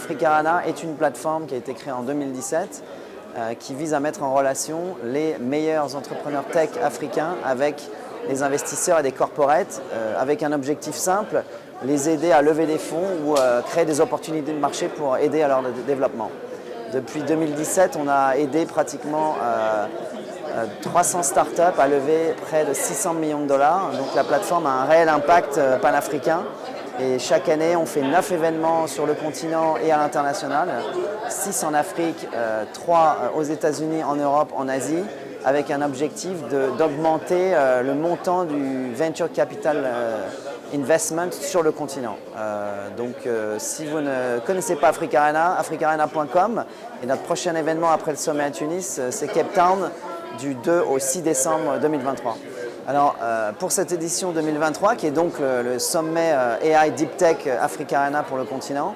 Africarana est une plateforme qui a été créée en 2017 qui vise à mettre en relation les meilleurs entrepreneurs tech africains avec les investisseurs et des corporates avec un objectif simple, les aider à lever des fonds ou créer des opportunités de marché pour aider à leur développement. Depuis 2017, on a aidé pratiquement 300 startups à lever près de 600 millions de dollars. Donc la plateforme a un réel impact panafricain. Et chaque année, on fait 9 événements sur le continent et à l'international, 6 en Afrique, 3 aux États-Unis, en Europe, en Asie, avec un objectif d'augmenter le montant du Venture Capital Investment sur le continent. Si vous ne connaissez pas Africarana, africarana.com, et notre prochain événement après le sommet à Tunis, c'est Cape Town du 2 au 6 décembre 2023. Alors, pour cette édition 2023, qui est donc le sommet AI Deep Tech Africarana pour le continent,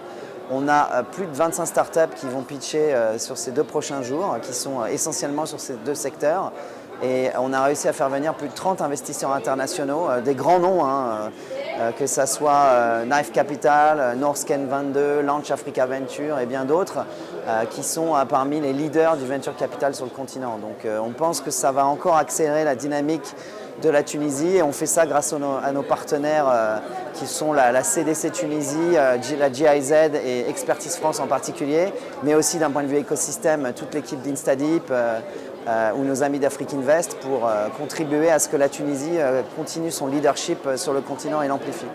on a plus de 25 startups qui vont pitcher sur ces 2 prochains jours, qui sont essentiellement sur ces 2 secteurs. Et on a réussi à faire venir plus de 30 investisseurs internationaux, des grands noms, que ce soit Knife Capital, Norscan 22, Launch Africa Venture et bien d'autres, qui sont parmi les leaders du venture capital sur le continent. Donc on pense que ça va encore accélérer la dynamique de la Tunisie et on fait ça grâce à nos partenaires qui sont la CDC Tunisie, la GIZ et Expertise France en particulier, mais aussi d'un point de vue écosystème, toute l'équipe d'Instadeep ou nos amis d'Afrique-Invest pour contribuer à ce que la Tunisie continue son leadership sur le continent et l'amplifie.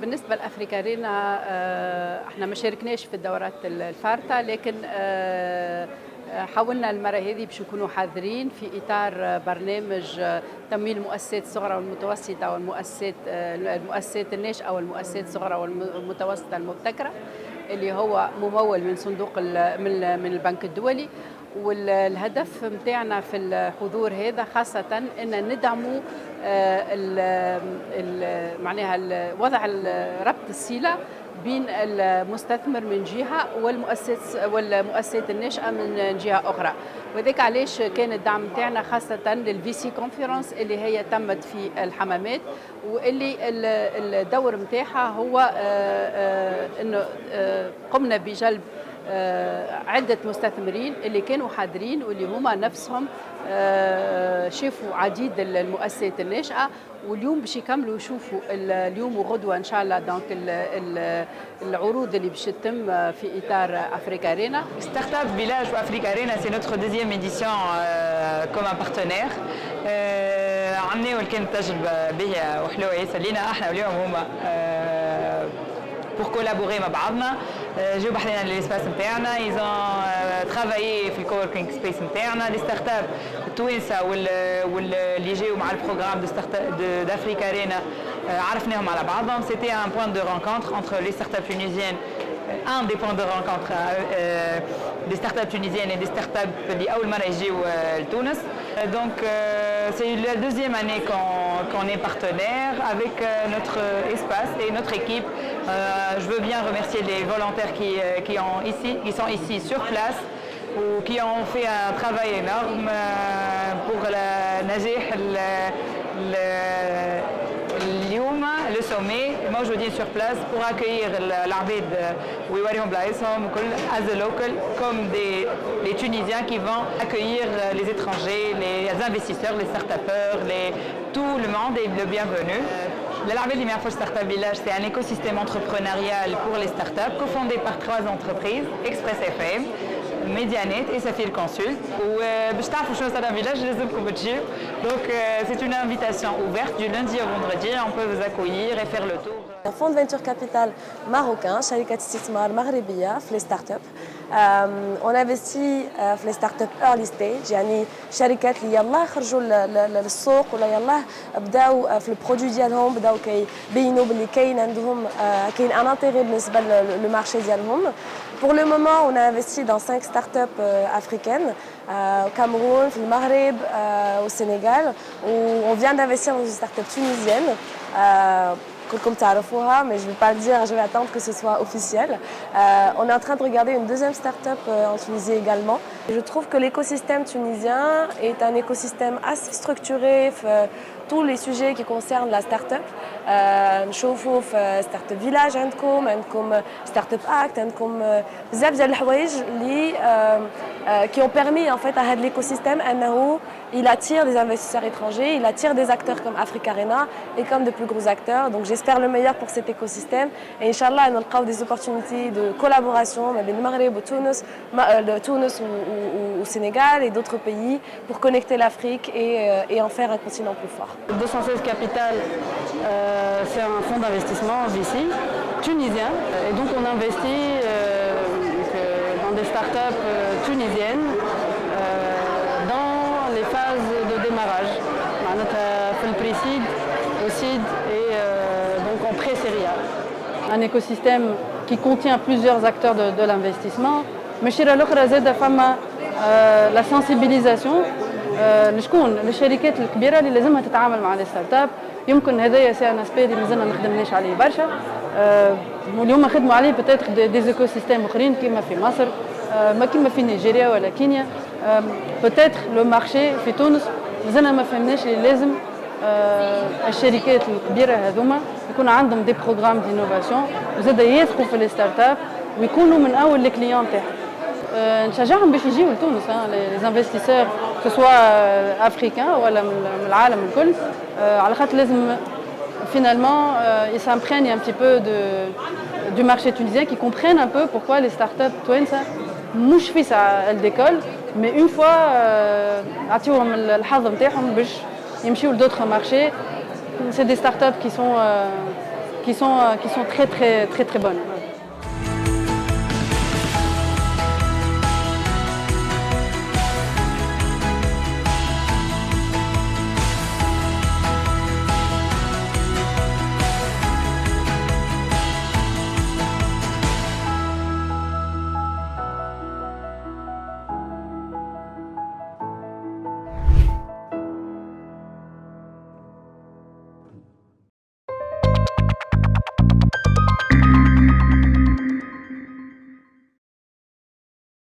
بالنسبة لأفريكارينا احنا ما شاركناش في الدورات الفارطة، لكن حاولنا المرة هذه باش نكونوا حاضرين في إطار برنامج تمويل المؤسسات الصغرى والمتوسطة والمؤسسات الناشئة والمؤسسات الصغرى والمتوسطة المبتكرة، اللي هو ممول من صندوق من البنك الدولي. والهدف متاعنا في الحضور هذا خاصة أن ندعموا معناها وضع ربط الصلة بين المستثمر من جهة والمؤسسات الناشئة من جهة أخرى، وذلك علاش كان الدعم تاعنا خاصة للفي سي كونفرنس اللي هي تمت في الحمامات، واللي الدور متاعها هو أنه قمنا بجلب عدة مستثمرين اللي كانوا حاضرين واللي هما نفسهم شافوا عديد المؤسسات الناشئة، واليوم باش يكملوا يشوفوا اليوم وغدوة إن شاء الله دونك العروض اللي باش تتم في إطار Africarena. Startup Village ou Africarena, c'est notre deuxième édition comme un partenaire. عملنا وكانت تجربة باهية وحلوة ياسر لينا احنا واليوم هما pour collaborer مع بعضنا. جاو بحثنا للاسباس نتاعنا، ils ont travaillé في الكووركينج سبيس نتاعنا. لي ستارت اب التوانسه واللي جاو مع البروغرام d'Africarena عرفناهم على بعضهم. C'était un point de rencontre entre les startups tunisiennes, un des points de rencontre des startups tunisiennes et des startups اللي أول مرة يجيو لتونس. Donc c'est la deuxième année qu'on est partenaire avec notre espace et notre équipe. Je veux bien remercier les volontaires qui sont ici sur place ou qui ont fait un travail énorme pour نجاح اليوم le sommet موجودين sur place pour accueillir العباد ويوريهم بلايصهم كل as a local comme les Tunisiens qui vont accueillir les étrangers, les investisseurs, les start-upers, tout le monde est le bienvenu. العباد اللي ما يعرفوش ستارت فيلاج c'est un écosystème entrepreneurial pour les startups cofondé par 3 entreprises, Express FM, Medianet et Safir Consult. وباش تعرفوا شنو ستارت فيلاج لازمكم تجيو. Donc c'est une invitation ouverte du lundi au vendredi, on peut vous accueillir et faire le tour. فوند فينتور كابيتال ماروكان، شركة استثمار مغربية في لي ستارت اب. اون انفستي في لي ستارت اب ايرلي ستيج، يعني شركات اللي يلاه خرجوا للسوق ولا يلاه بداوا في البرودوي ديالهم، بداوا كيبينوا باللي كاين عندهم كاين ان انتيغي بالنسبه لو مارشي ديالهم. Pour le moment, on a investi dans 5 startups africaines, au Cameroun, au Maghreb, au Sénégal, où on vient d'investir dans une startup tunisienne. كلكم تعرفوها, mais je ne vais pas le dire, je vais attendre que ce soit officiel. On est en train de regarder une deuxième start-up en Tunisie également. Je trouve que l'écosystème tunisien est un écosystème assez structuré, tous les sujets qui concernent la start-up. نشوفوا في ستارت اب فيلاج عندكم ستارت اب اكت عندكم بزاف ديال الحوايج اللي qui ont permis en fait à هذا l'écosystème انه il attire des investisseurs étrangers, il attire des acteurs comme Africa Arena et comme de plus gros acteurs. Donc j'espère le meilleur pour cet écosystème et inchallah نلقاو des opportunités de collaboration ما بين المغرب وتونس تونس au Sénégal et d'autres pays pour connecter l'Afrique et en faire un continent plus fort. 216 Capital, c'est un fonds d'investissement VC tunisien et donc on investit dans des startups tunisiennes dans les phases de démarrage, في البريسيد, au seed et donc en pré-série A. Un écosystème qui contient plusieurs acteurs de l'investissement. مشيرة الأخرى زادة فما la sensibilisation لشكون للشركات الكبيرة اللي لازمها تتعامل مع الستارت اب. يمكن هذايا سي ان اسبي اللي مازلنا ما خدمناش عليه برشا. واليوم خدموا عليه بتاتر دي ايكو سيستيم اخرين كيما في مصر ما كيما في نيجيريا ولا كينيا. بتاتر لو مارشي في تونس مازلنا ما فهمناش اللي لازم الشركات الكبيرة هذوما يكون عندهم دي بروغرام دينوفاسيون وزاد يثقوا في الستارت اب ويكونوا من اول لي كليون تاعهم. نشجعهم باش يجيو لتونس لي انفستيسور كو سوا افريكان ولا من العالم الكل على خاطر لازم finalement ils s'imprègnent un petit peu du marché tunisien, qui comprennent un peu pourquoi les startups توانسة مش في ساعة elles décollent, mais une fois عطيوهم الحظ نتاعهم باش يمشيو لدوطخ مارشي. C'est des startups qui sont très très très très bonnes.